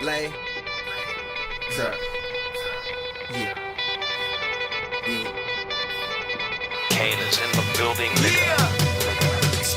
Lay. Sir. Yeah. Yeah. Kane is in the building, nigga.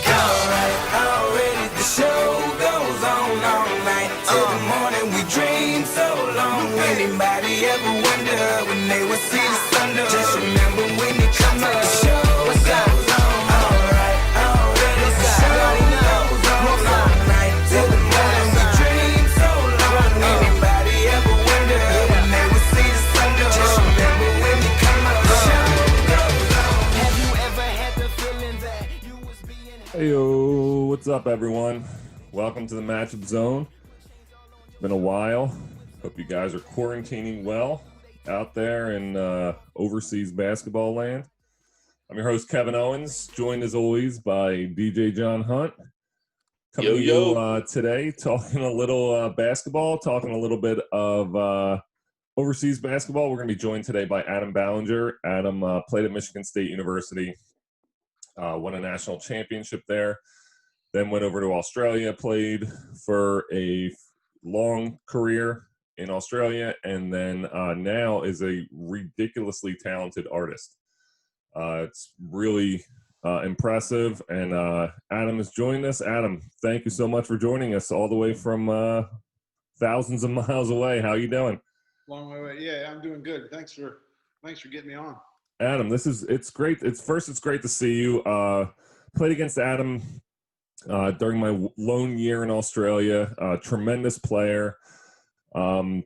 Alright, already the show goes on all night. Till the morning we dream so long. Anybody ever wonder when they would see the sun? Just remember when you come up, the show goes on. Alright, already the show goes on all night. Till the morning we dream so long. Anybody ever wonder when they would see the sun? Just remember when you come up, the show goes on. Have you ever had the feeling that you was being Heyo, what's up, everyone? Welcome to the Matchup Zone. It's been a while. Hope you guys are quarantining well out there in overseas basketball land. I'm your host, Kevin Owens, joined as always by DJ John Hunt. Coming to you today, talking a little basketball, talking a little bit of overseas basketball. We're going to be joined today by Adam Ballinger. Adam played at Michigan State University. Won a national championship there, then went over to Australia, played for a long career in Australia, and then now is a ridiculously talented artist. It's really impressive, and Adam has joined us. Adam, thank you so much for joining us all the way from thousands of miles away. How you doing? Long way away. Yeah, I'm doing good. Thanks for getting me on. Adam, it's great. It's great to see you. Played against Adam during my lone year in Australia. Tremendous player, and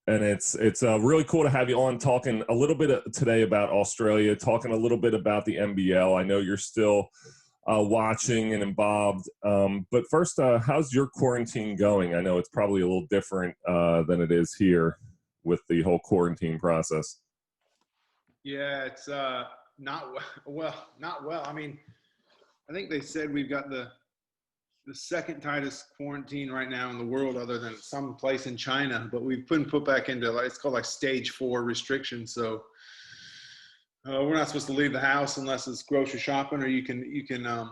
it's really cool to have you on talking a little bit today about Australia, talking a little bit about the NBL. I know you're still watching and involved, but first, how's your quarantine going? I know it's probably a little different than it is here with the whole quarantine process. Yeah, it's not well. I mean, I think they said we've got the second tightest quarantine right now in the world, other than some place in China. But we've been put back into it's called like stage 4 restrictions. So we're not supposed to leave the house unless it's grocery shopping, or you can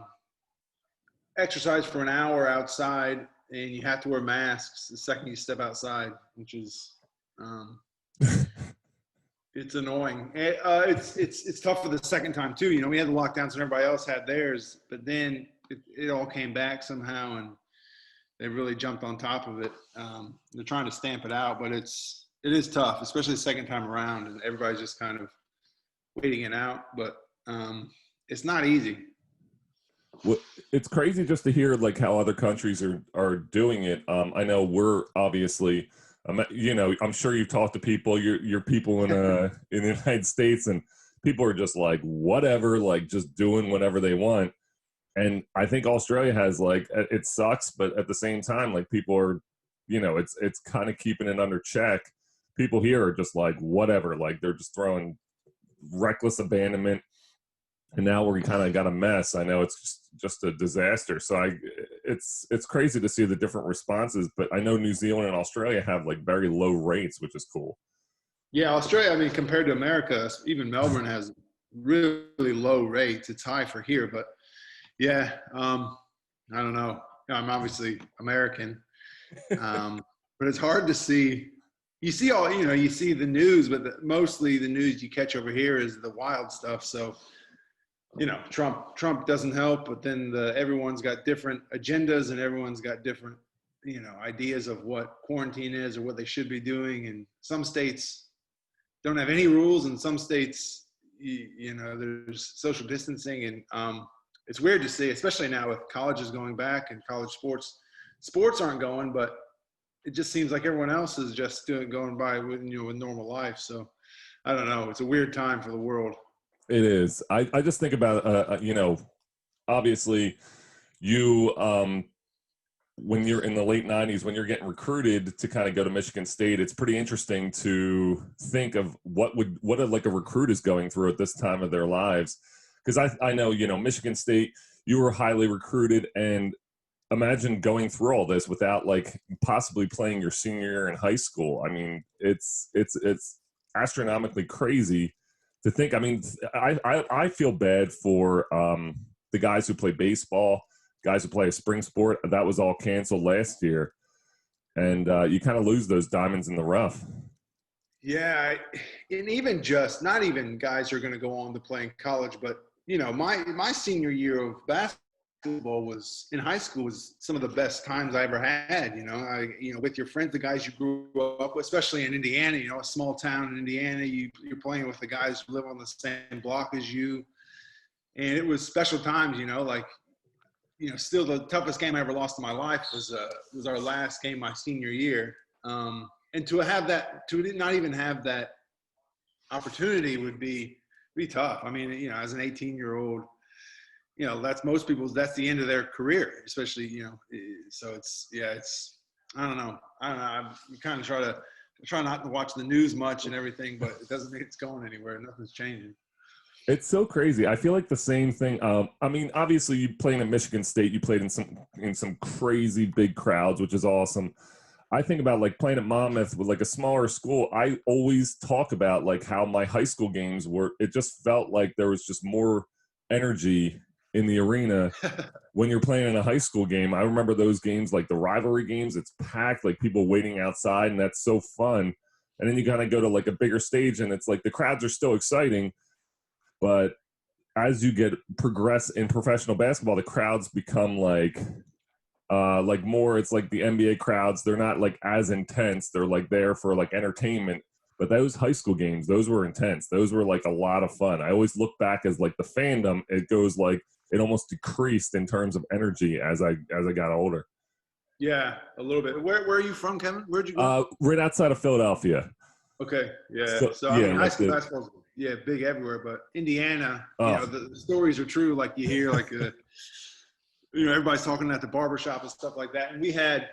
exercise for an hour outside, and you have to wear masks the second you step outside, which is it's annoying. It's tough for the second time too. You know, we had the lockdowns and everybody else had theirs, but then it all came back somehow, and they really jumped on top of it. They're trying to stamp it out, but it is tough, especially the second time around, and everybody's just kind of waiting it out. But it's not easy. Well, it's crazy just to hear like how other countries are doing it. I know we're obviously. You know, I'm sure you've talked to people, your people in the United States, and people are just like, whatever, like just doing whatever they want. And I think Australia has like, it sucks, but at the same time, like people are, you know, it's kind of keeping it under check. People here are just like, whatever, like they're just throwing reckless abandonment. And now we kind of got a mess. I know it's just a disaster. So it's crazy to see the different responses. But I know New Zealand and Australia have like very low rates, which is cool. Yeah, Australia. I mean, compared to America, even Melbourne has really low rates. It's high for here, but yeah, I don't know. I'm obviously American, but it's hard to see. You see you see the news, but mostly the news you catch over here is the wild stuff. So. You know, Trump doesn't help, but then everyone's got different agendas, and everyone's got different, you know, ideas of what quarantine is or what they should be doing. And some states don't have any rules, and some states, you know, there's social distancing, and it's weird to see, especially now with colleges going back and college sports. Sports aren't going, but it just seems like everyone else is just going by with normal life. So I don't know. It's a weird time for the world. It is. I just think about, you know, obviously you, when you're in the late 90s, when you're getting recruited to kind of go to Michigan State, it's pretty interesting to think of what a recruit is going through at this time of their lives. Because I know, you know, Michigan State, you were highly recruited, and imagine going through all this without like possibly playing your senior year in high school. I mean, it's astronomically crazy to think. I mean, I feel bad for the guys who play baseball, guys who play a spring sport. That was all canceled last year. and you kind of lose those diamonds in the rough. Yeah, and even just not even guys who are going to go on to play in college, but my senior year of basketball was in high school was some of the best times I ever had. With your friends, the guys you grew up with, especially in Indiana. A small town in Indiana, you're playing with the guys who live on the same block as you, and it was special times. Still the toughest game I ever lost in my life was our last game my senior year. And to not even have that opportunity would be tough. I mean, as an 18-year-old, that's that's the end of their career, especially, so I don't know. I kind of try not to watch the news much and everything, but it doesn't mean it's going anywhere. Nothing's changing. It's so crazy. I feel like the same thing. I mean, obviously you playing at Michigan State, you played in some crazy big crowds, which is awesome. I think about like playing at Monmouth with like a smaller school. I always talk about like how my high school games were. It just felt like there was just more energy in the arena when you're playing in a high school game. I remember those games, like the rivalry games, it's packed, like people waiting outside, and that's so fun. And then you kind of go to like a bigger stage and it's like the crowds are still exciting, but as you progress in professional basketball, the crowds become like more, it's like the NBA crowds, they're not like as intense. They're like there for like entertainment. But those high school games, those were intense. Those were like a lot of fun. I always look back as like the fandom, it goes like it almost decreased in terms of energy as I got older. Yeah, a little bit. Where are you from, Kevin? Where'd you go? Right outside of Philadelphia. Okay, yeah. So yeah, I mean, high school basketball's big everywhere, but Indiana, the stories are true. Like you hear, like everybody's talking at the barbershop and stuff like that. And we had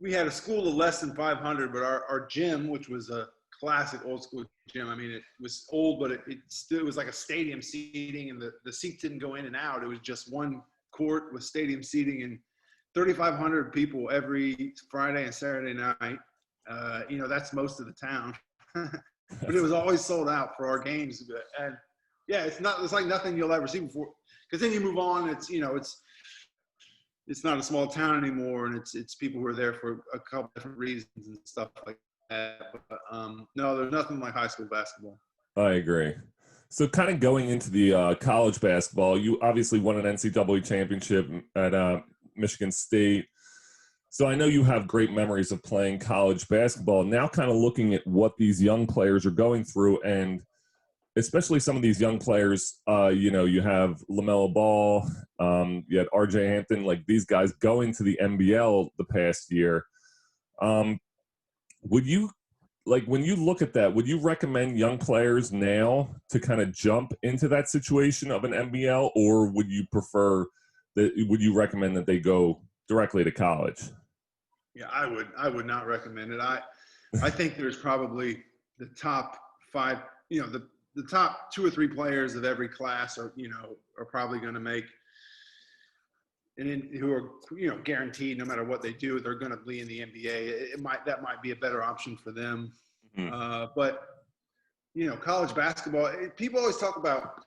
a school of less than 500, but our gym, which was a classic old school gym. I mean, it was old, but it still was like a stadium seating, and the seats didn't go in and out. It was just one court with stadium seating, and 3,500 people every Friday and Saturday night. That's most of the town, but it was always sold out for our games. And yeah, it's like nothing you'll ever see before. Because then you move on. It's not a small town anymore, and it's people who are there for a couple different reasons and stuff like that. But no, there's nothing like high school basketball. I agree. So kind of going into the college basketball, you obviously won an NCAA championship at Michigan State. So I know you have great memories of playing college basketball. Now kind of looking at what these young players are going through, and especially some of these young players, you have LaMelo Ball, you had RJ Hampton, like these guys going to the NBL the past year. Would you, like when you look at that, would you recommend young players now to kind of jump into that situation of an NBL, or would you recommend that they go directly to college? Yeah, I would not recommend it. I think there's probably the top 5, the top 2 or 3 players of every class are probably going to make, and who are guaranteed no matter what they do, they're going to be in the NBA. That might be a better option for them. Mm-hmm. But college basketball, people always talk about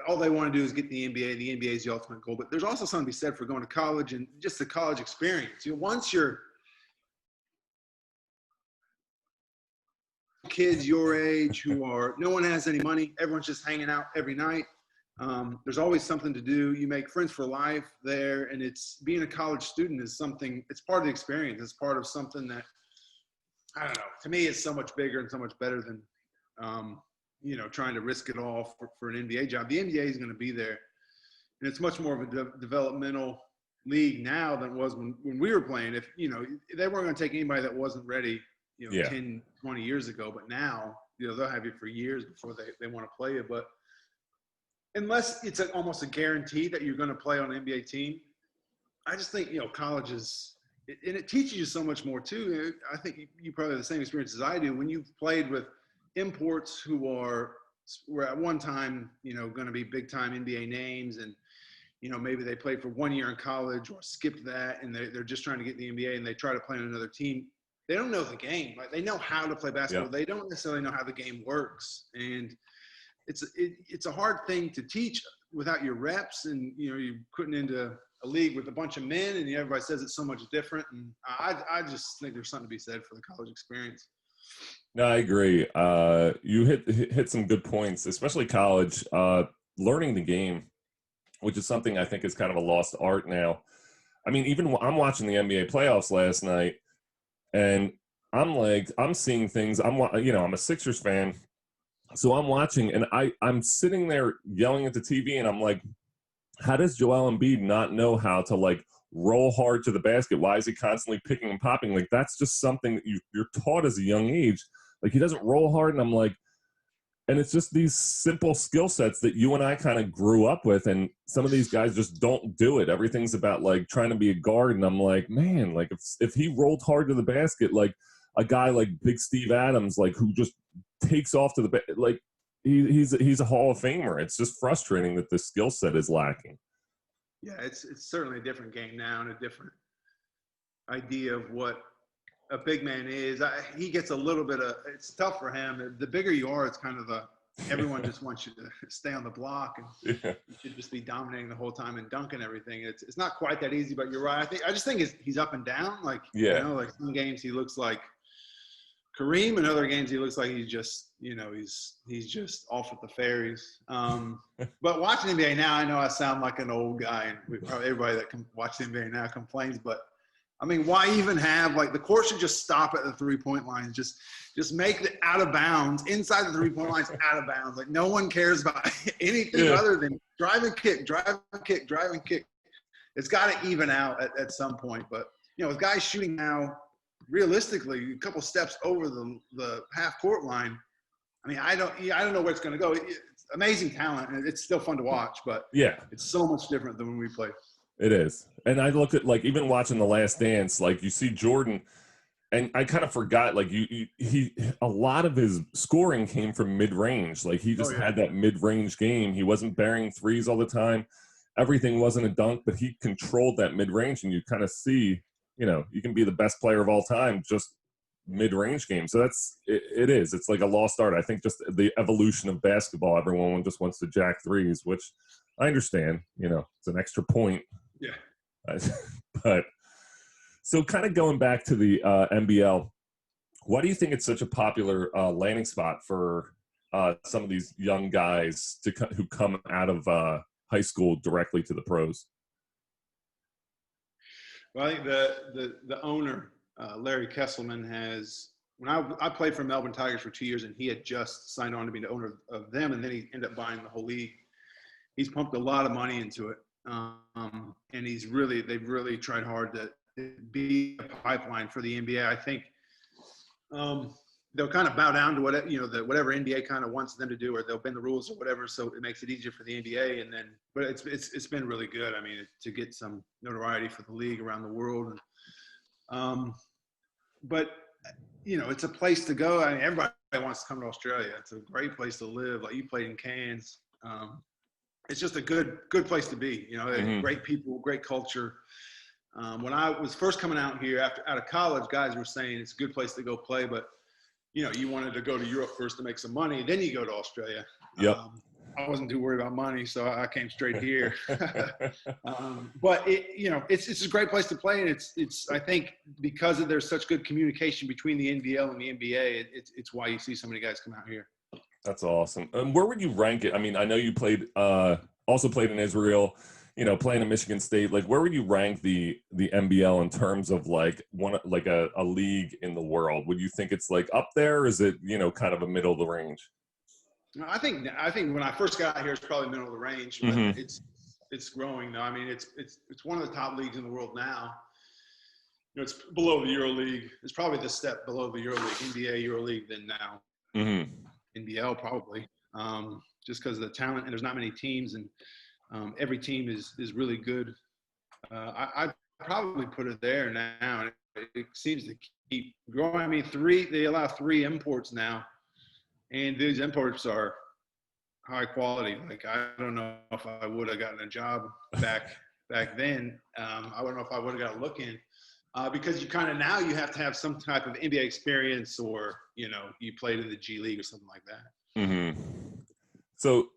all they want to do is get the NBA. The NBA is the ultimate goal. But there's also something to be said for going to college and just the college experience. Once you're kids your age who are, no one has any money, everyone's just hanging out every night. There's always something to do. You make friends for life there, and being a college student is something, it's part of the experience. It's part of something that, I don't know, to me it's so much bigger and so much better than trying to risk it all for an NBA job. The NBA is going to be there, and it's much more of a developmental league now than it was when we were playing. If they weren't going to take anybody that wasn't ready 10, 20 years ago, but now they'll have you for years before they want to play you. But unless it's almost a guarantee that you're going to play on an NBA team, I just think college is, and it teaches you so much more too. I think you probably have the same experience as I do when you've played with imports who were at one time going to be big time NBA names, and maybe they played for 1 year in college or skipped that, and they're just trying to get in the NBA, and they try to play on another team. They don't know the game. Like, they know how to play basketball. Yeah. They don't necessarily know how the game works, and it's a hard thing to teach without your reps, and you're putting into a league with a bunch of men, and everybody says it's so much different. And I just think there's something to be said for the college experience. No, I agree. You hit some good points, especially college. Learning the game, which is something I think is kind of a lost art now. I mean, even I'm watching the NBA playoffs last night, and I'm seeing things. I'm a Sixers fan, so I'm watching, and I'm sitting there yelling at the TV, and I'm like, how does Joel Embiid not know how to like roll hard to the basket? Why is he constantly picking and popping? Like, that's just something that you're taught as a young age. Like, he doesn't roll hard, and I'm like, and it's just these simple skill sets that you and I kind of grew up with, and some of these guys just don't do it. Everything's about like trying to be a guard, and I'm like, man, like if he rolled hard to the basket, like a guy like Big Steve Adams, like who just takes off to the like he's a Hall of Famer. It's just frustrating that the skill set is lacking. Yeah, it's certainly a different game now and a different idea of what a big man is. He gets a little bit of, it's tough for him. The bigger you are, it's kind of everyone just wants you to stay on the block, and you should just be dominating the whole time and dunking everything. It's not quite that easy, but you're right. I just think he's up and down. Like, like some games he looks like Kareem, and other games he looks like he's just, he's just off at the fairies. But watching NBA now, I know I sound like an old guy, and probably everybody that can watch the NBA now complains, but I mean, why even have, like, the court should just stop at the three-point line. Just make the out of bounds, inside the three-point lines, out of bounds. Like, no one cares about anything other than drive and kick, drive and kick, drive and kick. It's got to even out at some point. But, with guys shooting now, realistically, a couple steps over the half-court line, I mean, I don't know where it's going to go. It's amazing talent, and it's still fun to watch. But it's so much different than when we played. It is. And I look at, like, even watching The Last Dance, like, you see Jordan, and I kind of forgot, like, a lot of his scoring came from mid-range. Like, he just had that mid-range game. He wasn't burying threes all the time. Everything wasn't a dunk, but he controlled that mid-range, and you kind of see, you can be the best player of all time just mid-range game. So it is. It's like a lost art. I think just the evolution of basketball, everyone just wants to jack threes, which I understand, it's an extra point. Yeah. But so kind of going back to the NBL, why do you think it's such a popular landing spot for some of these young guys who come out of high school directly to the pros? Well, I think the owner, Larry Kesselman, has, when I played for Melbourne Tigers for 2 years, and he had just signed on to be the owner of them, and then he ended up buying the whole league. He's pumped a lot of money into it. And they've really tried hard to be a pipeline for the NBA. I think they'll kind of bow down to whatever NBA kind of wants them to do, or they'll bend the rules or whatever, so it makes it easier for the NBA. But it's been really good. I mean, to get some notoriety for the league around the world. But it's a place to go. I mean, everybody wants to come to Australia. It's a great place to live. Like, you played in Cairns. It's just a good place to be. Great people, great culture. When I was first coming out here out of college, guys were saying it's a good place to go play, but you wanted to go to Europe first to make some money, then you go to Australia. Yep. I wasn't too worried about money, so I came straight here. But it's a great place to play, and it's I think because there's such good communication between the NBL and the NBA, it's why you see so many guys come out here. That's awesome. Where would you rank it? I mean, I know you also played in Israel, playing at Michigan State. Like, where would you rank the NBL in terms of like a league in the world? Would you think it's like up there? Or is it, kind of a middle of the range? No, I think when I first got here, it's probably middle of the range, but it's growing though. I mean, it's one of the top leagues in the world now. It's below the Euro League. It's probably the step below the Euro League, NBA, Euro League than now. NBL probably, just because of the talent, and there's not many teams, and every team is really good. I probably put it there now, and it seems to keep growing. I mean, they allow 3 imports now, and these imports are high quality. Like, I don't know if I would have gotten a job back then. I don't know if I would have got a look in. Because you you have to have some type of NBA experience, or, you played in the G League or something like that. Mm-hmm. So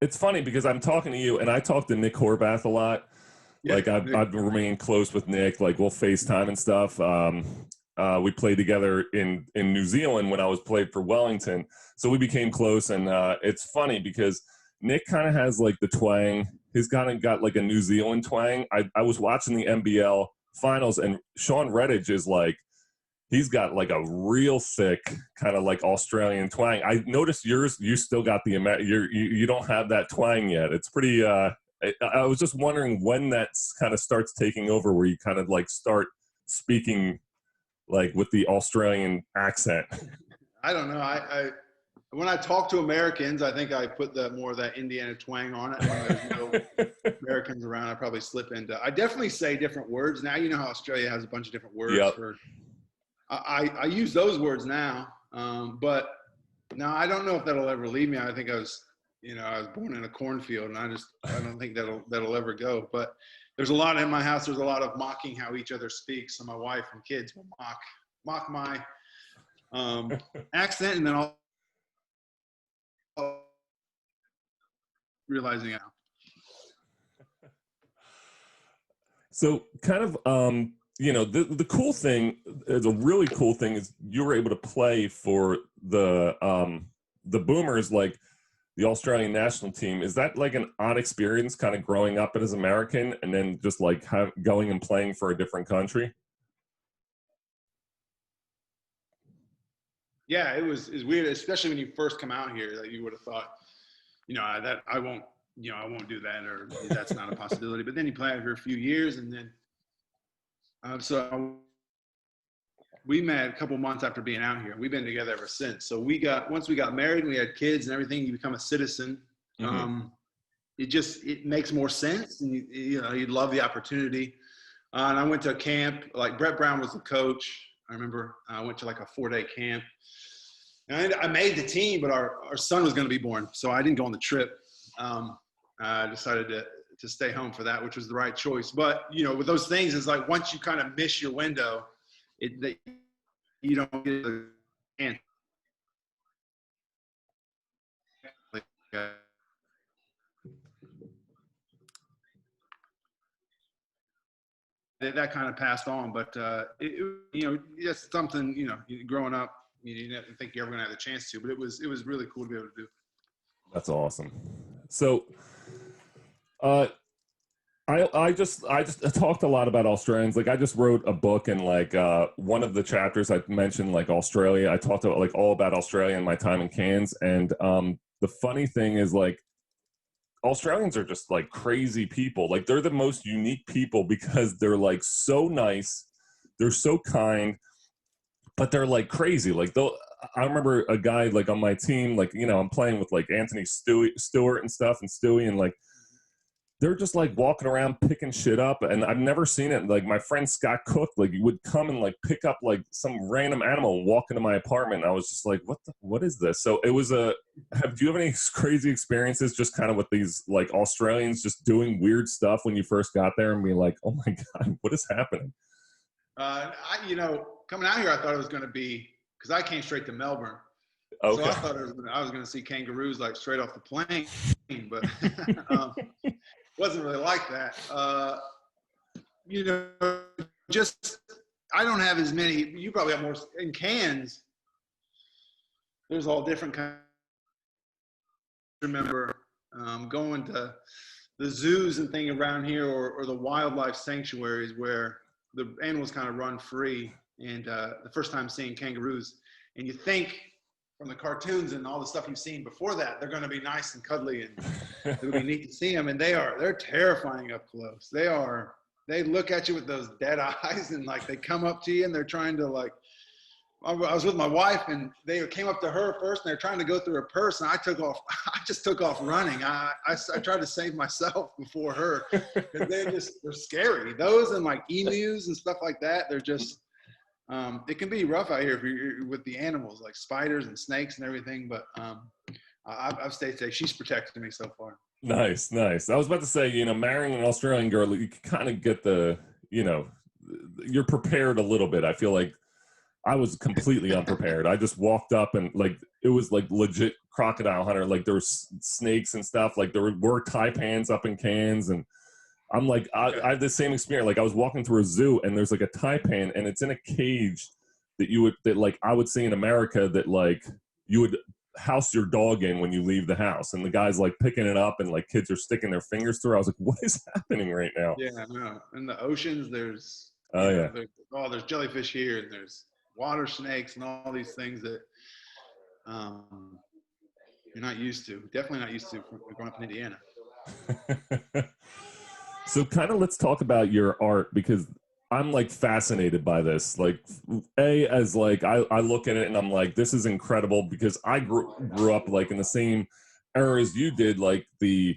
it's funny because I'm talking to you, and I talk to Nick Horvath a lot. Yeah, Like I've remained close with Nick. Like we'll FaceTime and stuff. We played together in New Zealand when I was played for Wellington, so we became close. And it's funny because Nick kind of has like the twang. He's kind of got like a New Zealand twang. I was watching the NBL finals, and Sean Redditch is like, he's got like a real thick kind of like Australian twang. I noticed yours, you still got the you don't have that twang yet. It's pretty. I was just wondering when that kind of starts taking over, where you kind of like start speaking like with the Australian accent. I don't know. I when I talk to Americans, I think I put more of that Indiana twang on it. When there's no Americans around, I probably slip into. I definitely say different words now. You know how Australia has a bunch of different words Yep. for. I use those words now, but now I don't know if that'll ever leave me. I think I was born in a cornfield, and I don't think that'll ever go. But there's a lot in my house. There's a lot of mocking how each other speaks. So my wife and kids will mock my accent, and then I'll realizing now. So kind of, the cool thing is a really cool thing is you were able to play for the Boomers, like the Australian national team. Is that like an odd experience kind of growing up as American and then just like going and playing for a different country? Yeah, it's weird, especially when you first come out here, that you would have thought, that I won't do that, or that's not a possibility. But then you play out here a few years, and then so we met a couple months after being out here. We've been together ever since. So once we got married and we had kids and everything, you become a citizen. Mm-hmm. It makes more sense, and you'd love the opportunity. And I went to a camp. Like Brett Brown was the coach. I remember I went to like a 4-day camp. And I made the team, but our son was going to be born, so I didn't go on the trip. I decided to stay home for that, which was the right choice. But with those things, it's like once you kind of miss your window, you don't get the chance. That kind of passed on, but that's something growing up. You didn't think you're ever going to have the chance to, but it was really cool to be able to do. That's awesome. So, I just talked a lot about Australians. Like I just wrote a book, and like one of the chapters I mentioned like Australia. I talked about like all about Australia and my time in Cairns. And the funny thing is like Australians are just like crazy people. Like they're the most unique people because they're like so nice, they're so kind, but they're like crazy. Like I remember a guy like on my team, like I'm playing with like Anthony Stewart and stuff, and Stewie, and like they're just like walking around picking shit up, and I've never seen it. Like my friend Scott Cook, like he would come and like pick up like some random animal and walk into my apartment. And I was just like, what is this? So it was do you have any crazy experiences just kind of with these like Australians just doing weird stuff when you first got there and be like, oh my God, what is happening? Coming out here, I thought it was going to be, because I came straight to Melbourne. Okay. So I thought I was going to see kangaroos like straight off the plane, but wasn't really like that. Just I don't have as many. You probably have more in Cairns. There's all different kinds. I remember going to the zoos and things around here, or the wildlife sanctuaries where the animals kind of run free. And the first time seeing kangaroos, and you think from the cartoons and all the stuff you've seen before that, they're going to be nice and cuddly, and it'll be neat to see them. And they're terrifying up close. They look at you with those dead eyes, and like they come up to you and they're trying to like. I was with my wife, and they came up to her first, and they're trying to go through her purse, and I just took off running. I tried to save myself before her, because they're scary. Those and like emus and stuff like that, they're just. It can be rough out here if you're with the animals, like spiders and snakes and everything. But I've stayed safe. She's protected me so far. Nice. I was about to say, marrying an Australian girl, you can kind of get you're prepared a little bit. I feel like I was completely unprepared. I just walked up and like it was like legit crocodile hunter. Like there was snakes and stuff. Like there were taipans up in Cairns, and I'm like, I have the same experience. Like I was walking through a zoo and there's like a taipan and it's in a cage that like I would see in America that like you would house your dog in when you leave the house, and the guy's like picking it up and like kids are sticking their fingers through. I was like, what is happening right now? Yeah, no. In the oceans, there's there's jellyfish here, and there's water snakes and all these things that you're not used to. Definitely not used to growing up in Indiana. So kind of let's talk about your art, because I'm like fascinated by this. Like as like I look at it and I'm like, this is incredible, because I grew up like in the same era as you did. Like I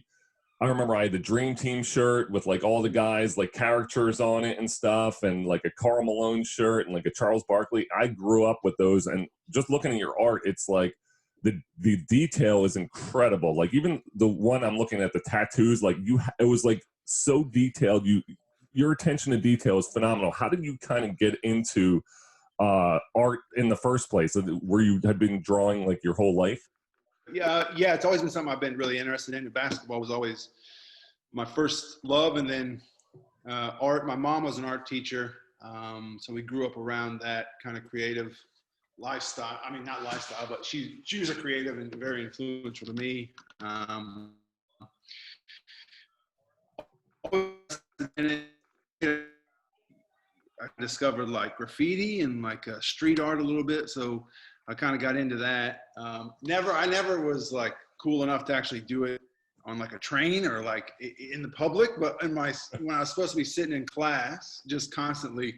remember I had the Dream Team shirt with like all the guys like characters on it and stuff, and like a Karl Malone shirt and like a Charles Barkley. I grew up with those, and just looking at your art, it's like the detail is incredible. Like even the one I'm looking at, the tattoos, like it was like so detailed. Your attention to detail is phenomenal. How did you kind of get into art in the first place? Where you had been drawing like your whole life? Yeah, it's always been something I've been really interested in. Basketball was always my first love, and then art. My mom was an art teacher, so we grew up around that kind of creative lifestyle. I mean, not lifestyle, but she was a creative and very influential to me. I discovered like graffiti and like street art a little bit, so I kind of got into that. I never was like cool enough to actually do it on like a train or like in the public, but when I was supposed to be sitting in class, just constantly,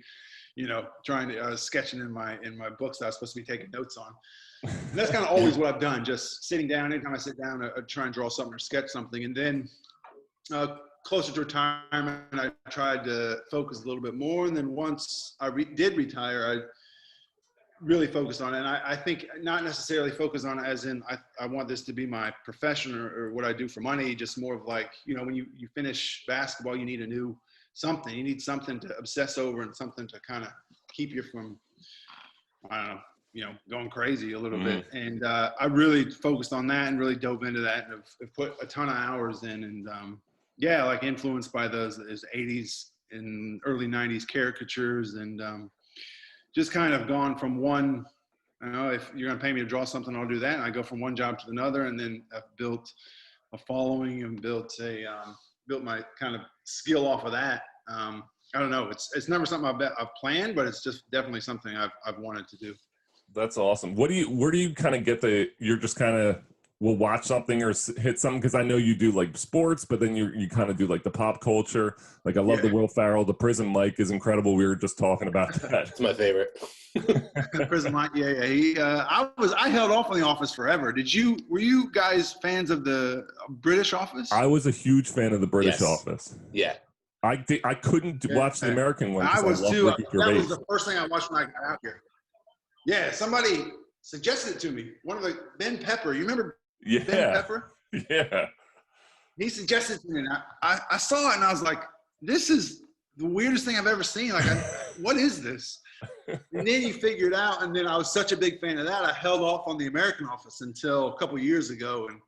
trying to sketching in my books that I was supposed to be taking notes on. And that's kind of always what I've done, just sitting down. Anytime I sit down, I try and draw something or sketch something. And then closer to retirement, I tried to focus a little bit more. And then once I did retire, I really focused on it. And I think not necessarily focus on it as in I want this to be my profession or what I do for money, just more of like, when you finish basketball, you need something. You need something to obsess over and something to kind of keep you from, I don't know, going crazy a little bit. And I really focused on that and really dove into that and have put a ton of hours in. And like influenced by those 80s and early 90s caricatures, and just kind of gone from one, if you're going to pay me to draw something, I'll do that. And I go from one job to another, and then I've built a following and built my kind of skill off of that. I don't know. It's never something I've planned, but it's just definitely something I've wanted to do. That's awesome. Where do you kind of get you're just kind of will watch something or hit something? Because I know you do like sports, but then you kind of do like the pop culture. Like I love the Will Ferrell, the Prison Mike is incredible. We were just talking about that. It's my favorite. Prison Mike, yeah. I held off on The Office forever. Were you guys fans of the British Office? I was a huge fan of the British Office. Yeah. I couldn't watch the American one. I was too. That was the first thing I watched when I got out here. Yeah, somebody suggested it to me. One of Ben Pepper. You remember Ben Pepper? Yeah. He suggested it to me, and I saw it, and I was like, this is the weirdest thing I've ever seen. Like, what is this? And then you figure it out, and then I was such a big fan of that, I held off on the American Office until a couple years ago, and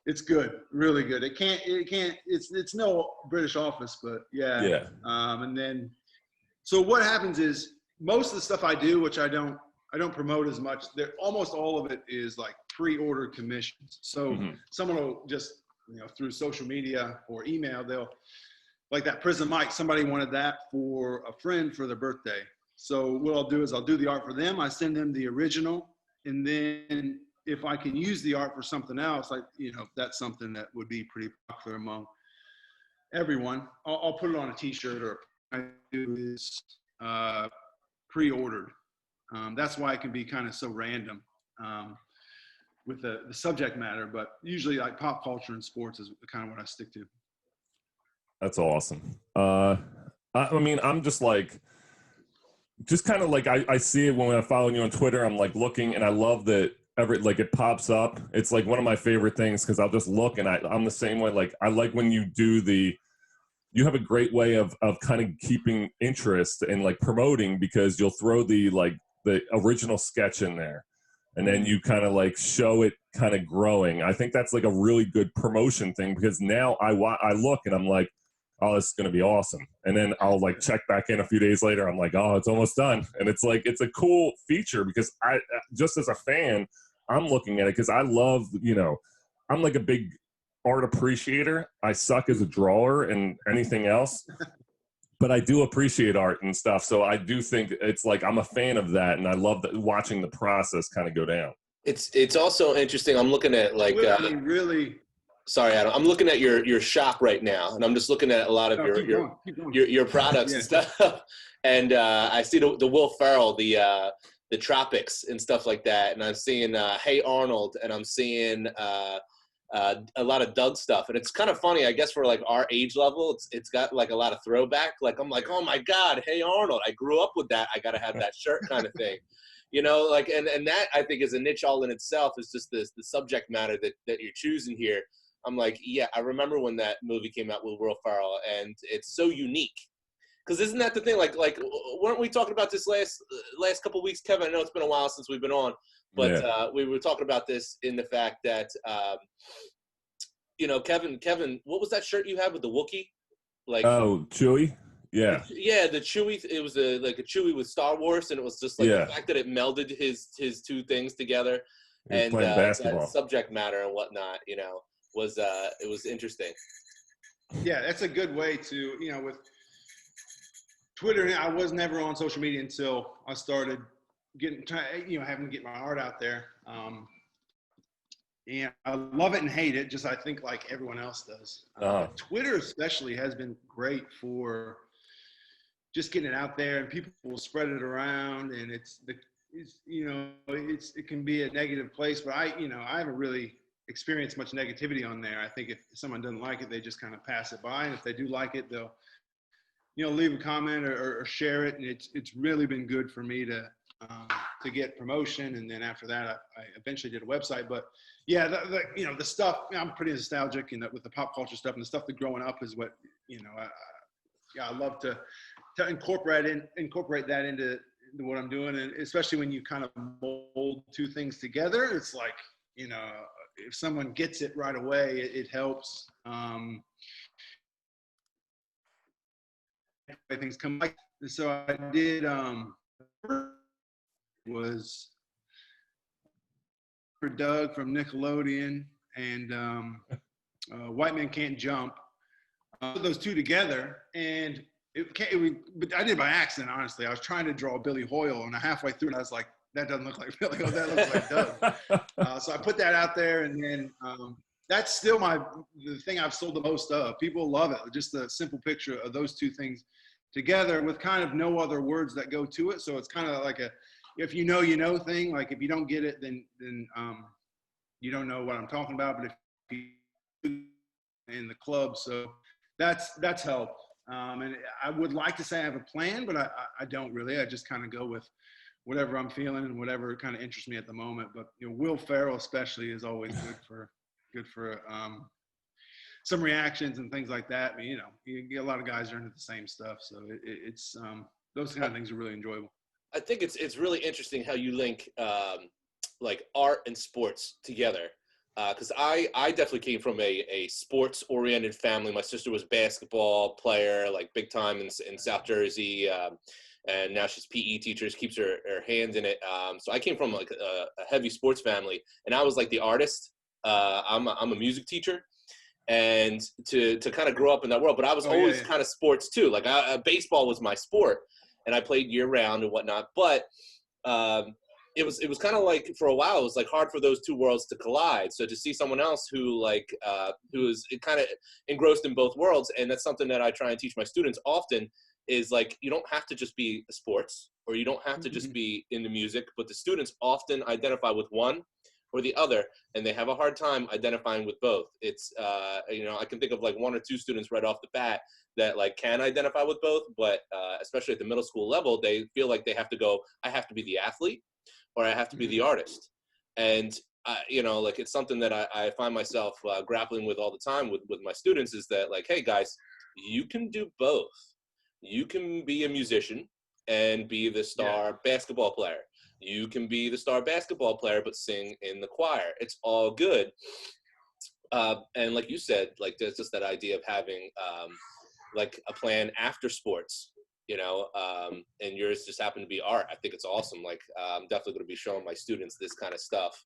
it's good, really good. It's no British Office, but yeah. And then, so what happens is most of the stuff I do, which I don't promote as much, almost all of it is like pre-ordered commissions. So someone will just, through social media or email, they'll, like that Prison Mike, somebody wanted that for a friend for their birthday. So what I'll do is I'll do the art for them. I send them the original. And then if I can use the art for something else, like, that's something that would be pretty popular among everyone, I'll put it on a t-shirt, or I do is pre-ordered. That's why it can be kind of so random with the subject matter, but usually like pop culture and sports is kind of what I stick to. That's awesome. I mean, I'm just kind of like, I see it when I'm following you on Twitter. I'm like looking, and I love that it pops up. It's like one of my favorite things, because I'll just look, and I'm the same way. Like I like when you do you have a great way of kind of keeping interest and like promoting, because you'll throw the original sketch in there, and then you kind of like show it kind of growing. I think that's like a really good promotion thing, because now I look and I'm like, oh, this is going to be awesome. And then I'll like check back in a few days later. I'm like, oh, it's almost done. And it's like, it's a cool feature because I, just as a fan, I'm looking at it because I love, you know, I'm like a big art appreciator. I suck as a drawer and anything else, but I do appreciate art and stuff. So I do think it's like, I'm a fan of that. And I love watching the process kind of go down. It's also interesting. I'm looking at like, I mean, really. Sorry, Adam. I'm looking at your shop right now, and I'm just looking at a lot of your products and stuff. And I see the Will Ferrell, the Tropics and stuff like that. And I'm seeing Hey Arnold, and I'm seeing a lot of Doug stuff. And it's kind of funny, I guess, for like our age level. It's got like a lot of throwback. Like I'm like, oh my God, Hey Arnold! I grew up with that. I gotta have that shirt, kind of thing. You know, like and that I think is a niche all in itself. Is just the subject matter that you're choosing here. I'm like, yeah, I remember when that movie came out with Will Ferrell, and it's so unique. Because isn't that the thing? Like, weren't we talking about this last couple of weeks, Kevin? I know it's been a while since we've been on, but we were talking about this in the fact that, you know, Kevin, what was that shirt you had with the Wookiee? Like, oh, Chewie? Yeah. Yeah, the Chewie. It was like a Chewie with Star Wars, and it was just like the fact that it melded his two things together, and that subject matter and whatnot. You know. It was interesting. Yeah, that's a good way to, you know, with Twitter. I was never on social media until I started having to get my art out there. And I love it and hate it, just I think like everyone else does. Twitter especially has been great for just getting it out there, and people will spread it around, and it can be a negative place, but I haven't really experience much negativity on there. I think if someone doesn't like it, they just kind of pass it by, and if they do like it, they'll, you know, leave a comment or share it. And it's really been good for me to get promotion. And then after that, I eventually did a website. But yeah, the stuff, I'm pretty nostalgic, with the pop culture stuff, and the stuff that growing up is what, I love to incorporate that into what I'm doing. And especially when you kind of mold two things together, it's like, if someone gets it right away, it helps. Things come like so. I did was for Doug from Nickelodeon and White Man Can't Jump. Put those two together, and but I did it by accident. Honestly, I was trying to draw Billy Hoyle, and halfway through, and I was like, that doesn't look like Billy. That looks like Doug. So I put that out there, and then that's still the thing I've sold the most of. People love it. Just a simple picture of those two things together with kind of no other words that go to it. So it's kind of like a, if you know thing. Like if you don't get it, then you don't know what I'm talking about. But if you in the club, so that's helped. And I would like to say I have a plan, but I don't really. I just kind of go with whatever I'm feeling and whatever kind of interests me at the moment. But Will Ferrell especially is always good for some reactions and things like that. I mean, you get a lot of guys are into the same stuff, so it's those kind of things are really enjoyable. I think it's really interesting how you link like art and sports together. Because I definitely came from a sports-oriented family. My sister was a basketball player, like big time in South Jersey. And now she's PE teacher, keeps her hands in it. So I came from like a heavy sports family, and I was like the artist. I'm a music teacher, and to kind of grow up in that world. But I was always kind of sports too. Like baseball was my sport, and I played year round and whatnot. But it was kind of like for a while it was like hard for those two worlds to collide. So to see someone else who is kind of engrossed in both worlds, and that's something that I try and teach my students often. Is like, you don't have to just be sports, or you don't have to just be in the music, but the students often identify with one or the other, and they have a hard time identifying with both. It's, I can think of like one or two students right off the bat that like can identify with both, but especially at the middle school level, they feel like they have to go, I have to be the athlete, or I have to be the artist. And, like it's something that I find myself grappling with all the time with my students is that like, hey guys, you can do both. You can be a musician and be the star basketball player. You can be the star basketball player, but sing in the choir. It's all good. And like you said, like there's just that idea of having like a plan after sports, you know, and yours just happened to be art. I think it's awesome. Like, I'm definitely going to be showing my students this kind of stuff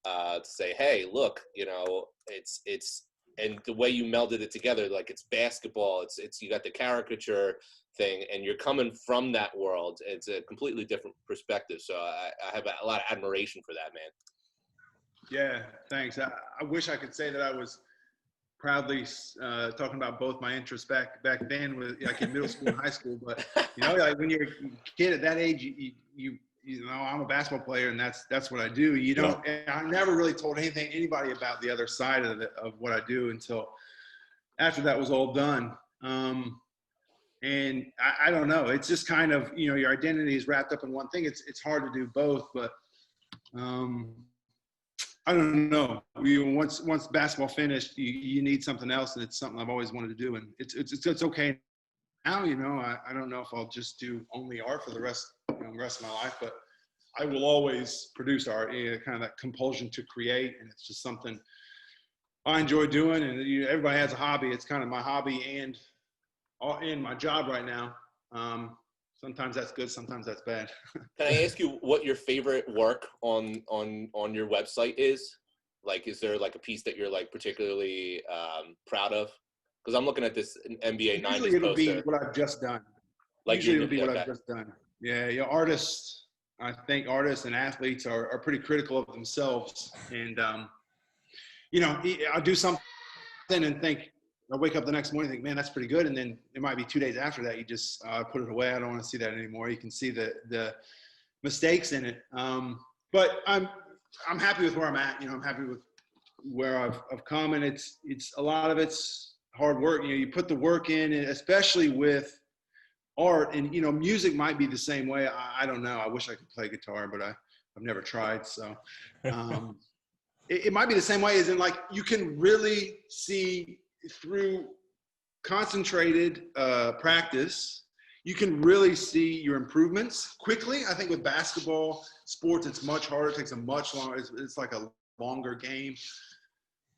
to say, hey, look, you know, it's, and the way you melded it together, like it's basketball, it's, you got the caricature thing, and you're coming from that world. It's a completely different perspective. So I have a lot of admiration for that, man. Yeah, thanks. I wish I could say that I was proudly talking about both my interests back then, with like in middle school and high school. But you know, like when you're a kid at that age, you know, I'm a basketball player, and that's what I do. You don't. And I never really told anybody about the other side of what I do until after that was all done. And I don't know. It's just kind of, you know, your identity is wrapped up in one thing. It's hard to do both, but I don't know. Once basketball finished, you need something else, and it's something I've always wanted to do. And it's okay now. You know, I don't know if I'll just do only art for the rest of my life, but I will always produce art. You know, kind of that compulsion to create, and it's just something I enjoy doing. And everybody has a hobby. It's kind of my hobby and my job right now. Sometimes that's good, sometimes that's bad. Can I ask you what your favorite work on your website is? Like, is there like a piece that you're like particularly proud of? Because I'm looking at this NBA 90s poster. Usually it'll be what I've just done. Like usually it'll be what I've just done. Yeah, artists, I think artists and athletes are pretty critical of themselves. And, you know, I'll do something and think, I wake up the next morning and think, man, that's pretty good. And then it might be 2 days after that, you just put it away. I don't want to see that anymore. You can see the mistakes in it. But I'm happy with where I'm at. You know, I'm happy with where I've come, and it's a lot of it's hard work. You know, you put the work in, and especially with art, and, you know, music might be the same way. I don't know. I wish I could play guitar, but I've never tried. So it might be the same way, as in, like, you can really see through concentrated practice, you can really see your improvements quickly. I think with basketball, sports, it's much harder. It takes a much longer, it's like a longer game.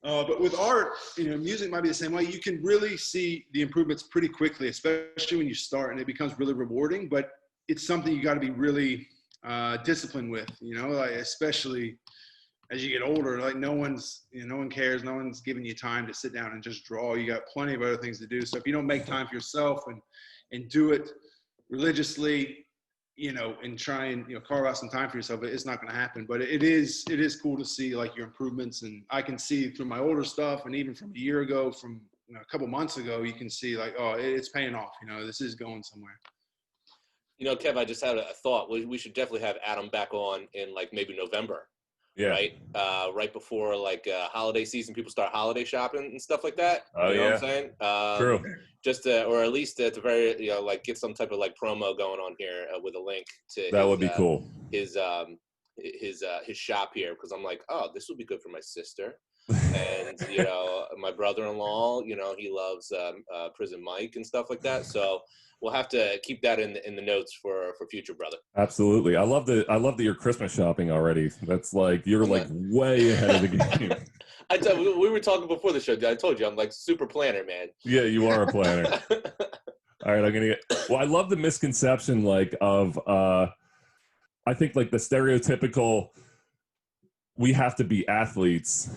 But with art, you know, music might be the same way. You can really see the improvements pretty quickly, especially when you start, and it becomes really rewarding. But it's something you got to be really disciplined with, you know, like, especially as you get older. Like, no one cares. No one's giving you time to sit down and just draw. You got plenty of other things to do. So if you don't make time for yourself and do it religiously, you know, and try and, you know, carve out some time for yourself, it's not going to happen. But it is cool to see, like, your improvements. And I can see through my older stuff, and even from a year ago, from, you know, a couple months ago, you can see, like, oh, it's paying off. You know, this is going somewhere. You know, Kev, I just had a thought. We should definitely have Adam back on in, like, maybe November. Yeah. Right. Right before, like, holiday season, people start holiday shopping and stuff like that. Oh, you know yeah. what I'm saying? True. Just or at least at the very, you know, like, get some type of like promo going on here with a link to That would be cool. His shop here, because I'm like, oh, this would be good for my sister. And, you know, my brother-in-law, you know, he loves Prison Mike and stuff like that. So we'll have to keep that in the notes for future, brother. Absolutely. I love that you're Christmas shopping already. That's like, you're like way ahead of the game. We were talking before the show. I told you I'm like super planner, man. Yeah, you are a planner. All right, I love the misconception, like, of I think, like, the stereotypical, we have to be athletes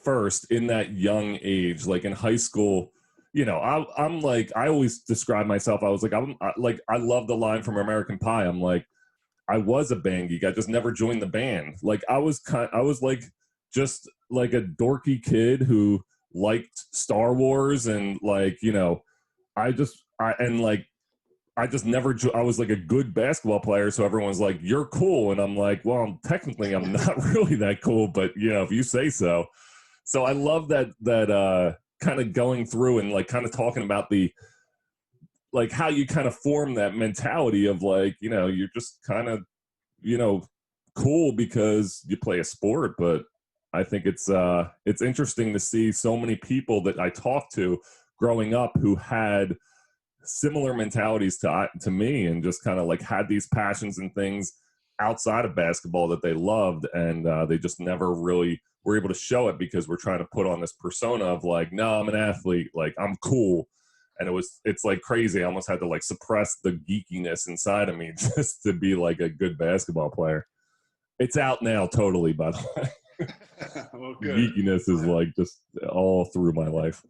first in that young age, like in high school. You know, I'm like, I always describe myself, I was like, I love the line from American Pie. I'm like, I was a band geek. I just never joined the band. Like, I was like, just like a dorky kid who liked Star Wars, and, like, you know, I just never, I was like a good basketball player. So everyone's like, you're cool. And I'm like, well, technically I'm not really that cool, but, you know, if you say so. So I love that kind of going through and, like, kind of talking about the, like, how you kind of form that mentality of, like, you know, you're just kind of, you know, cool because you play a sport. But I think it's interesting to see so many people that I talked to growing up who had similar mentalities to me, and just kind of, like, had these passions and things outside of basketball that they loved, and they just never really were able to show it because we're trying to put on this persona of, like, no, I'm an athlete, like, I'm cool. And it's like crazy. I almost had to like suppress the geekiness inside of me just to be like a good basketball player. It's out now totally, by the way. Well, good. Geekiness is like just all through my life.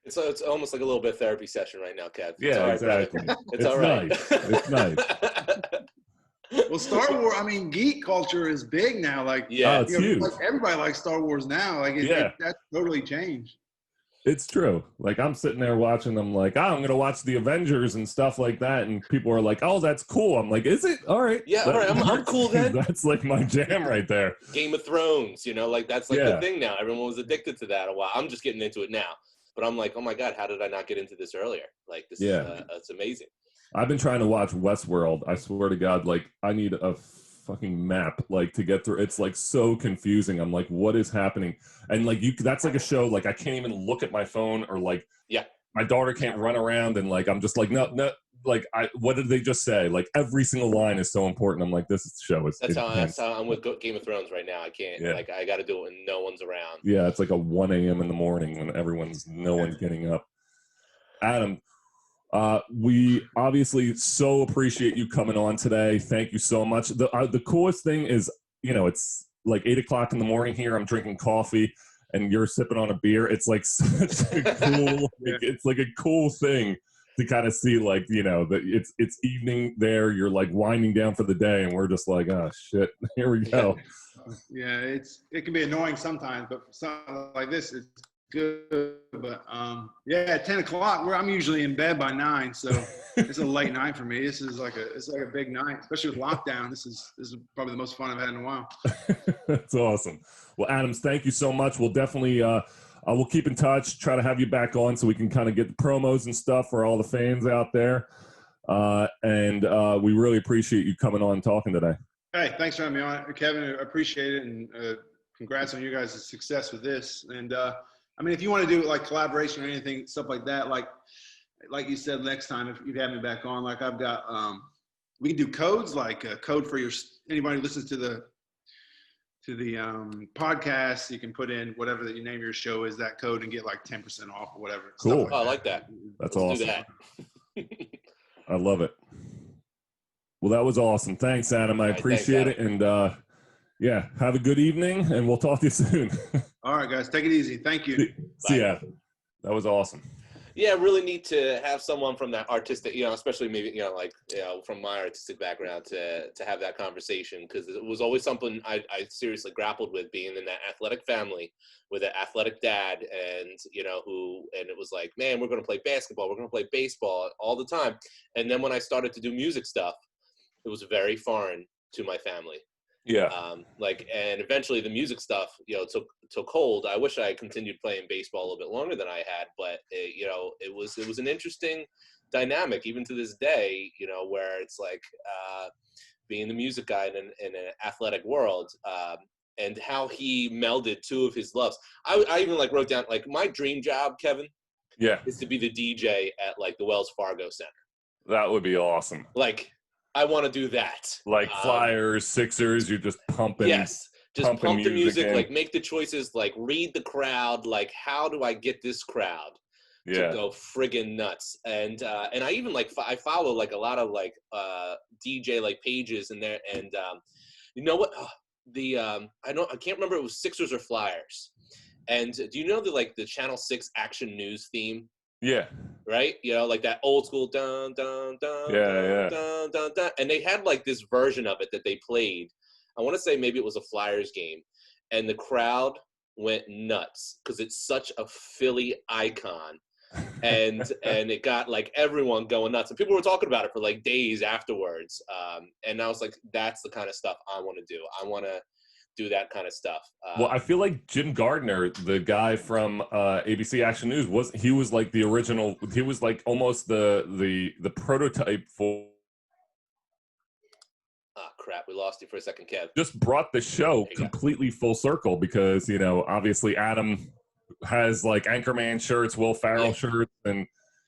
It's almost like a little bit of therapy session right now, Kev. Yeah, it's all right, exactly. Brother. It's all right. Nice. It's nice. Well, Star Wars, I mean, geek culture is big now. Like, Yeah. It's huge. like everybody likes Star Wars now. Like, that's totally changed. It's true. Like I'm sitting there watching them like, I'm going to watch the Avengers and stuff like that. And people are like, oh, that's cool. I'm like, is it? All right. Yeah, all right. I'm cool then. That's like my jam right there. Game of Thrones, like that's like the thing now. Everyone was addicted to that a while. I'm just getting into it now. But I'm like, oh my God, how did I not get into this earlier? Like this is it's amazing. I've been trying to watch Westworld. I swear to God, like I need a fucking map like to get through. It's like so confusing. I'm like, what is happening? And like that's like a show like I can't even look at my phone or like my daughter can't run around and like I'm just like no like what did they just say? Like every single line is so important. I'm like, this show is that's how I'm with Game of Thrones right now. I can't like I got to do it when no one's around. Yeah, it's like a 1 a.m. in the morning when no one's getting up. Adam, we obviously so appreciate you coming on today. Thank you so much. The coolest thing is, it's like 8 o'clock in the morning here. I'm drinking coffee and you're sipping on a beer. It's like such a cool, it's like a cool thing to kind of see like, that it's evening there. You're like winding down for the day and we're just like, oh shit, here we go. Yeah, it can be annoying sometimes, but for something like this, it's good. But at 10 o'clock, I'm usually in bed by 9, so it's a late night for me. This is like a big night, especially with lockdown. This is probably the most fun I've had in a while. That's awesome. Well, Adams, thank you so much. We'll definitely we'll keep in touch, try to have you back on so we can kind of get the promos and stuff for all the fans out there. And we really appreciate you coming on and talking today. Hey, thanks for having me on, Kevin. I appreciate it, and congrats on you guys' success with this. And I mean, if you want to do like collaboration or anything, stuff like that, like you said, next time if you have me back on, like I've got, we can do codes, like a code for anybody who listens to the podcast. You can put in whatever that you name your show is that code and get like 10% off or whatever. Cool. I like that. That's Let's awesome. do that. I love it. Well, that was awesome. Thanks, Adam. I appreciate it. And have a good evening, and we'll talk to you soon. All right, guys. Take it easy. Thank you. See ya. That was awesome. Yeah, really neat to have someone from that artistic, especially maybe, from my artistic background to have that conversation, because it was always something I seriously grappled with, being in that athletic family with an athletic dad and it was like, man, we're going to play basketball. We're going to play baseball all the time. And then when I started to do music stuff, it was very foreign to my family. Yeah. And eventually the music stuff, took hold. I wish I had continued playing baseball a little bit longer than I had, but it was an interesting dynamic even to this day, where it's like, being the music guy in an athletic world, and how he melded two of his loves. I even like wrote down like my dream job, Kevin, is to be the DJ at like the Wells Fargo Center. That would be awesome. Like, I want to do that. Like Flyers, Sixers, you're just pumping. Yes. Just pump the music, in. like make the choices, like read the crowd, like how do I get this crowd to go friggin' nuts? And I even like, I follow like a lot of like DJ like pages in there, and you know what? I can't remember if it was Sixers or Flyers. And do you know the Channel 6 Action News theme? Yeah. Right? Like that old school dun dun dun dun, dun dun dun. And they had like this version of it that they played. I want to say maybe it was a Flyers game. And the crowd went nuts because it's such a Philly icon. And it got like everyone going nuts. And people were talking about it for like days afterwards. And I was like, that's the kind of stuff I want to do. I want to do that kind of stuff. Well, I feel like Jim Gardner, the guy from ABC Action News, was like the original. He was like almost the prototype for. Ah, crap! We lost you for a second, Kev. Just brought the show completely full circle because obviously Adam has like Anchorman shirts, Will Ferrell shirts, and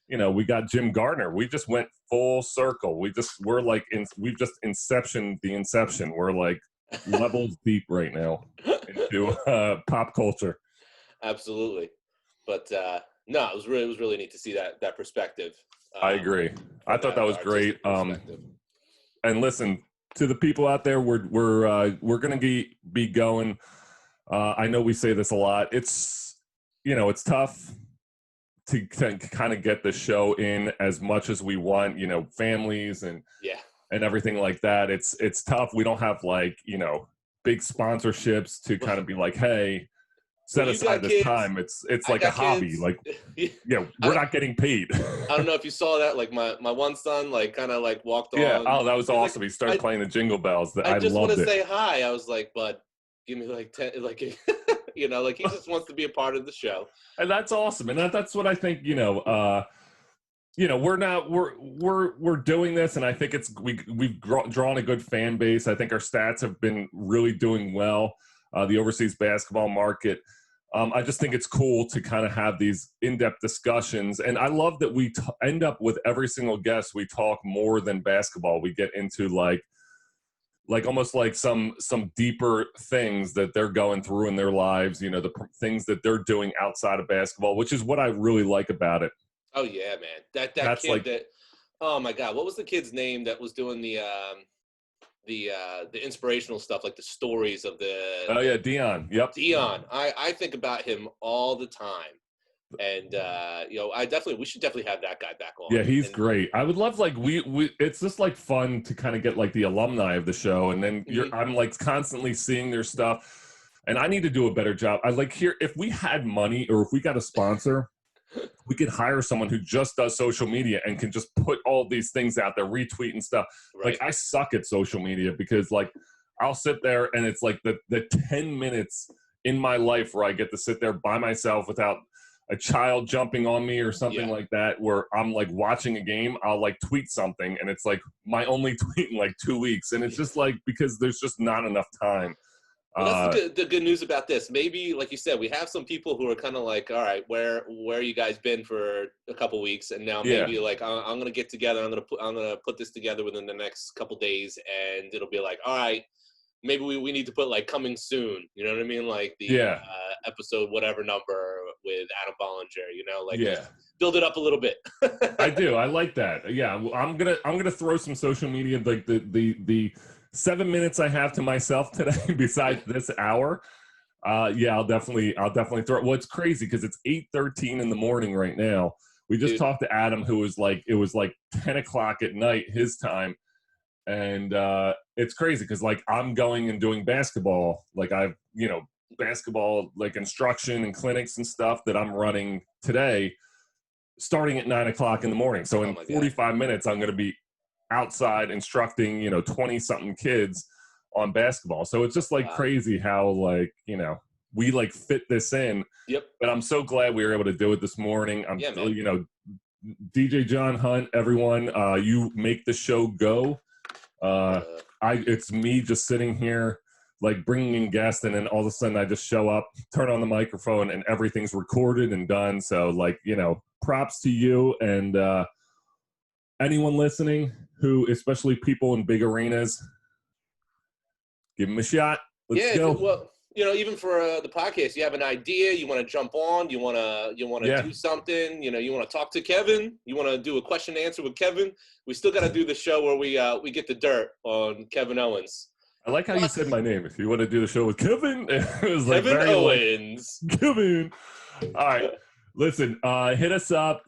we got Jim Gardner. We just went full circle. We've just inceptioned the inception. We're like levels deep right now into pop culture. Absolutely. But No, it was really neat to see that perspective. I agree. I thought that was great. And listen, to the people out there, we're going to be going. I know we say this a lot. It's it's tough to kind of get the show in as much as we want. Families and everything like that. It's tough. We don't have big sponsorships to kind of be like, hey, set aside this time. It's like a hobby. Like, we're not getting paid. I don't know if you saw that. Like my one son, kind of walked on. Yeah. Oh, that was awesome. He started playing the Jingle Bells. I just loved want to it. say hi. I was like, bud, give me 10. He just wants to be a part of the show. And that's awesome. And that's what I think. We're doing this, and I think we've drawn a good fan base. I think our stats have been really doing well. The overseas basketball market. I just think it's cool to kind of have these in-depth discussions. And I love that we end up with every single guest. We talk more than basketball. We get into almost like some deeper things that they're going through in their lives, the things that they're doing outside of basketball, which is what I really like about it. Oh yeah, man. That's kid oh my God, what was the kid's name that was doing the inspirational stuff, like the stories of the Dion. Yep. Dion. I think about him all the time. And we should definitely have that guy back on. Yeah, he's great. I would love we it's just fun to kind of get the alumni of the show, and then I'm constantly seeing their stuff, and I need to do a better job. I here, if we had money or if we got a sponsor, we could hire someone who just does social media and can just put all these things out there, retweet and stuff. Right. I suck at social media because I'll sit there and it's the 10 minutes in my life where I get to sit there by myself without a child jumping on me or something like that, where I'm watching a game, I'll tweet something and it's my only tweet in 2 weeks. And it's just because there's just not enough time. Well, that's the good news about this. Maybe, like you said, we have some people who are kind of all right, where you guys been for a couple weeks, and now maybe I'm gonna get together. I'm gonna put this together within the next couple days, and it'll be all right, maybe we need to put coming soon. You know what I mean? The episode whatever number with Adam Ballinger. Build it up a little bit. I do. I like that. Yeah, I'm gonna throw some social media the 7 minutes I have to myself today besides this hour. I'll definitely throw it. Well, it's crazy because it's 8:13 in the morning right now. We just talked to Adam, who was it was 10 o'clock at night his time. And it's crazy because I'm going and doing basketball. I've, basketball, instruction and clinics and stuff that I'm running today, starting at 9 o'clock in the morning. So in 45 minutes, I'm going to be outside instructing 20 something kids on basketball. So it's just crazy how we fit this in. Yep. But I'm so glad we were able to do it this morning. DJ John Hunt, everyone, you make the show go. It's me just sitting here bringing in guests, and then all of a sudden I just show up, turn on the microphone, and everything's recorded and done. So props to you and anyone listening who, especially people in big arenas, give them a shot. Let's go. Well, even for the podcast, you have an idea, you want to jump on, you want to do something, you want to talk to Kevin, you want to do a question and answer with Kevin. We still got to do the show where we get the dirt on Kevin Owens. I like how you said my name. If you want to do the show with Kevin, it was Kevin Owens. Kevin. All right, listen, hit us up.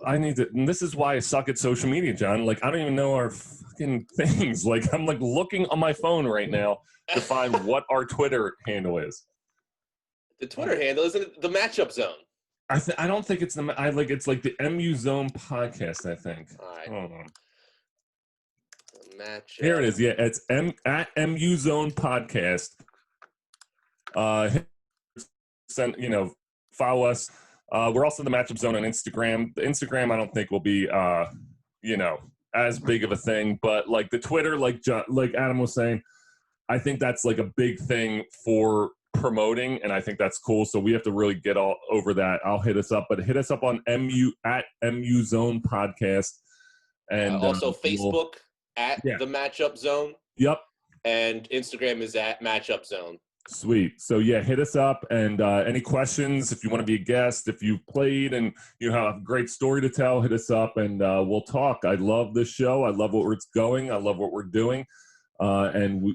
I need to, and this is why I suck at social media, John. I don't even know our fucking things. I'm looking on my phone right now to find what our Twitter handle is. The Twitter handle isn't the Matchup Zone. I don't think it's it's the MU Zone podcast. I think. All right. Hold on. Matchup. Here it is. Yeah, it's at MU Zone podcast. Follow us. We're also the Matchup Zone on Instagram. The Instagram, I don't think will be, as big of a thing, but the Twitter, like Adam was saying, I think that's a big thing for promoting, and I think that's cool. So we have to really get all over that. I'll hit us up, but hit us up on at MU Zone podcast, and also Facebook at the Matchup Zone. Yep. And Instagram is at Matchup Zone. Sweet. So yeah, hit us up, and any questions, if you want to be a guest, if you've played and you have a great story to tell, hit us up, and we'll talk. I love this show. I love where it's going. I love what we're doing. And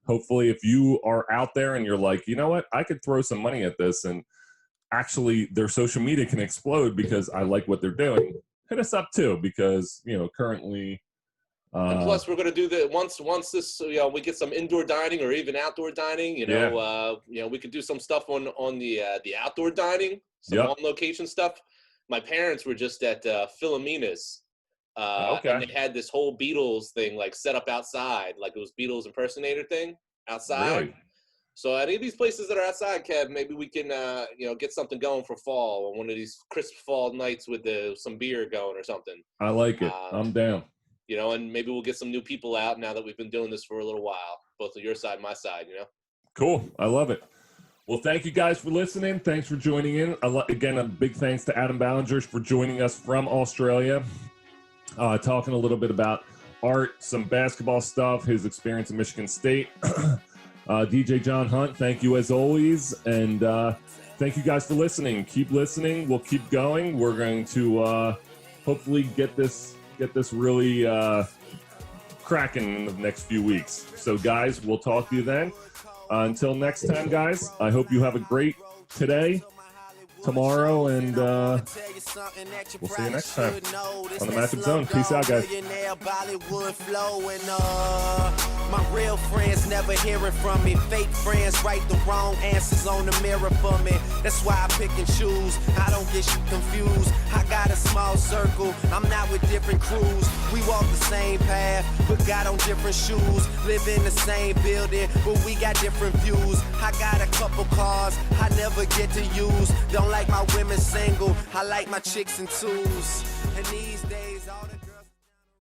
hopefully if you are out there and you're like, you know what, I could throw some money at this, and actually their social media can explode because I like what they're doing, hit us up too, because currently and plus, we're going to do the once this we get some indoor dining or even outdoor dining. We could do some stuff on the outdoor dining, some on location stuff. My parents were just at Philomena's, and they had this whole Beatles thing like set up outside, like it was Beatles impersonator thing outside. Really? So any of these places that are outside, Kev, maybe we can get something going for fall on one of these crisp fall nights with some beer going or something. I like it. I'm down. And maybe we'll get some new people out now that we've been doing this for a little while, both on your side, my side, Cool. I love it. Well, thank you guys for listening. Thanks for joining in. Again, a big thanks to Adam Ballinger for joining us from Australia, talking a little bit about art, some basketball stuff, his experience in Michigan State. DJ John Hunt, thank you as always. And thank you guys for listening. Keep listening. We'll keep going. We're going to hopefully get this really cracking in the next few weeks. So, guys, we'll talk to you then. Until next time, guys, I hope you have a great today, tomorrow, and we'll see you next time on the Matchup Zone. Peace out, guys. My real friends never hearing from me. Fake friends write the wrong answers on the mirror for me. That's why I pick and choose. I don't get you confused. I got a small circle. I'm not with different crews. We walk the same path, but got on different shoes. Live in the same building, but we got different views. I got a couple cars I never get to use. Don't like my women single. I like my chicks in twos. And these days, all the girls.